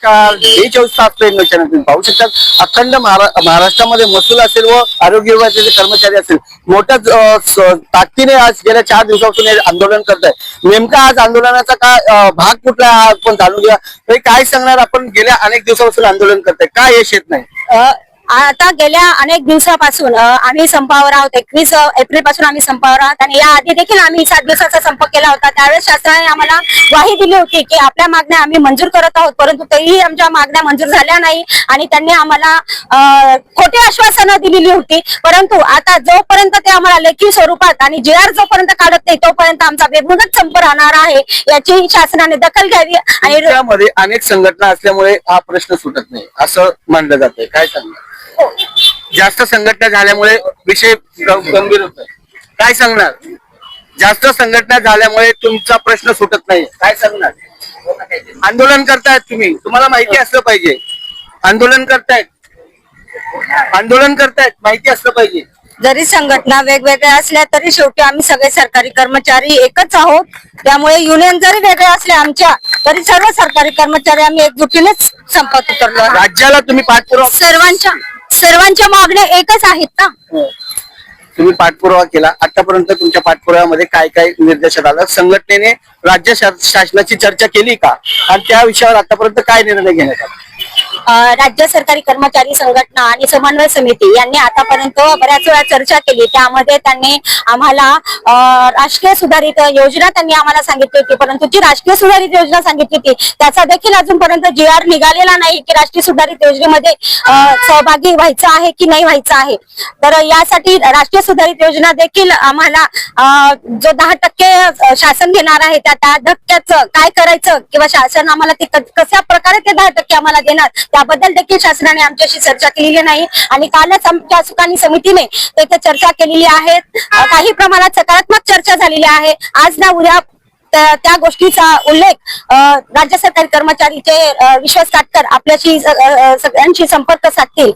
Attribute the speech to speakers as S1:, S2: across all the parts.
S1: नमस्कार, 24 तास प्रेम चॅनल पाहू शकतात. अखंड महाराष्ट्रामध्ये महसूल असेल व आरोग्य विभागाचे कर्मचारी असेल मोठ्या ताकदीने आज गेल्या 4 दिवसापासून हे आंदोलन करत आहे. नेमका आज आंदोलनाचा काय भाग कुठला आपण जाणून घ्या. काय सांगणार, आपण गेल्या अनेक दिवसापासून आंदोलन करताय, काय यश येत नाही?
S2: आता गेल्या अनेक दिवसापासून आम्ही संपावर आहोत. 21 एप्रिल पासून आम्ही संपावर आहोत आणि या आधी देखील आम्ही 7 दिवसाचा संप केला होता. त्यावेळेस शासनाने आम्हाला ग्वाही दिली होती की आपल्या मागण्या आम्ही मंजूर करत आहोत, परंतु तरीही आमच्या मागण्या मंजूर झाल्या नाही आणि त्यांनी आम्हाला खोटी आश्वासनं दिलेली होती. परंतु आता जोपर्यंत ते आम्हाला लेखी स्वरूपात आणि JR जोपर्यंत काढत नाही तोपर्यंत आमचा बेमुदत संप राहणार आहे. याची शासनाने दखल घ्यावी. आणि
S1: त्यामध्ये अनेक संघटना असल्यामुळे हा प्रश्न सुटत नाही असं मानलं जातंय, काय सांगणार? जास्त संघटना झाल्यामुळे विषय गंभीर होतोय, काय सांगणार? जास्त संघटना झाल्यामुळे तुमचा प्रश्न सुटत नाही, काय सांगणार? आंदोलन करतायत तुम्ही, तुम्हाला माहिती असलं पाहिजे. आंदोलन करतायत माहिती असलं पाहिजे.
S2: जरी संघटना वेगवेगळ्या असल्या तरी शेवटी आम्ही सगळे सरकारी कर्मचारी एकच आहोत. त्यामुळे युनियन जरी वेगळ्या असल्या आमच्या, तरी सर्व सरकारी कर्मचारी आम्ही एकजुटीनेच संपात उतरलो.
S1: राज्याला तुम्ही पाठपुरावा
S2: सर्वांच्या मागण्या एकच आहेत ना.
S1: तुम्ही पाठपुरावा केला, आतापर्यंत तुमच्या पाठपुराव्यामध्ये काय काय निर्देशात आलं? संघटनेने राज्य शासनाची चर्चा केली का, आणि त्या विषयावर आतापर्यंत काय निर्णय घेण्यात आला?
S2: राज्य सरकारी कर्मचारी संघटना आणि समन्वय समिती यांनी आतापर्यंत बऱ्याच वेळा चर्चा केली. त्यामध्ये त्यांनी आम्हाला राष्ट्रीय सुधारित योजना त्यांनी आम्हाला सांगितली होती, परंतु जी राष्ट्रीय सुधारित योजना सांगितली होती त्याचा देखील अजूनपर्यंत JR निघालेला नाही की राष्ट्रीय सुधारित योजनेमध्ये सहभागी व्हायचं आहे की नाही व्हायचं आहे. तर यासाठी राष्ट्रीय सुधारित योजना देखील आम्हाला जो 10% शासन घेणार आहे त्या 10% काय करायचं किंवा शासन आम्हाला ते कशा प्रकारे ते 10% आम्हाला देणार त्याबद्दल देखील शासनाने आमच्याशी चर्चा केलेली नाही. आणि कालच आमच्या सुकानी समितीने तेथे चर्चा केलेली आहे. काही प्रमाणात सकारात्मक चर्चा झालेली आहे. आज ना उद्या त्या गोष्टीचा उल्लेख राज्य सरकारी कर्मचारीचे विश्वास काटकर आपल्याशी सगळ्यांशी संपर्क साधतील.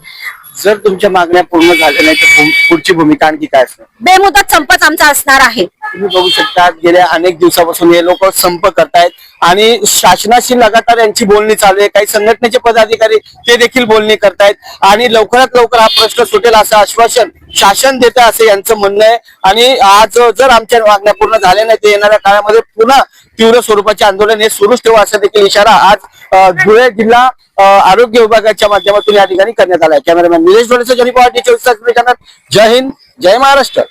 S1: जर तुमच्या मागण्या पूर्ण झाल्या नाही तर पुढची भूमिका आणखी काय असणार?
S2: बेमुदत संपच आमचा असणार आहे.
S1: तुम्ही बघू शकता गेल्या अनेक दिवसापासून हे लोक संप करतायत आणि शासनाशी लगातार यांची बोलणी चालू आहे. काही संघटनेचे पदाधिकारी ते देखील बोलणी करतायत आणि लवकरात लवकर हा प्रश्न सुटेल असं आश्वासन शासन देते असं यांचं म्हणणं आहे. आणि आज जर आमच्या मागण्या पूर्ण झाल्या नाही तर येणाऱ्या काळामध्ये पुन्हा तीव्र स्वरूपाचे आंदोलन हे सुरूच ठेवू असा देखील इशारा आज धुळे जिल्हा आरोग्य विभागाच्या माध्यमातून या ठिकाणी करण्यात आला आहे. कॅमेरामॅन निलेश डोळेसह जयंत पाटील, 24 तास चॅनल. जय हिंद, जय महाराष्ट्र.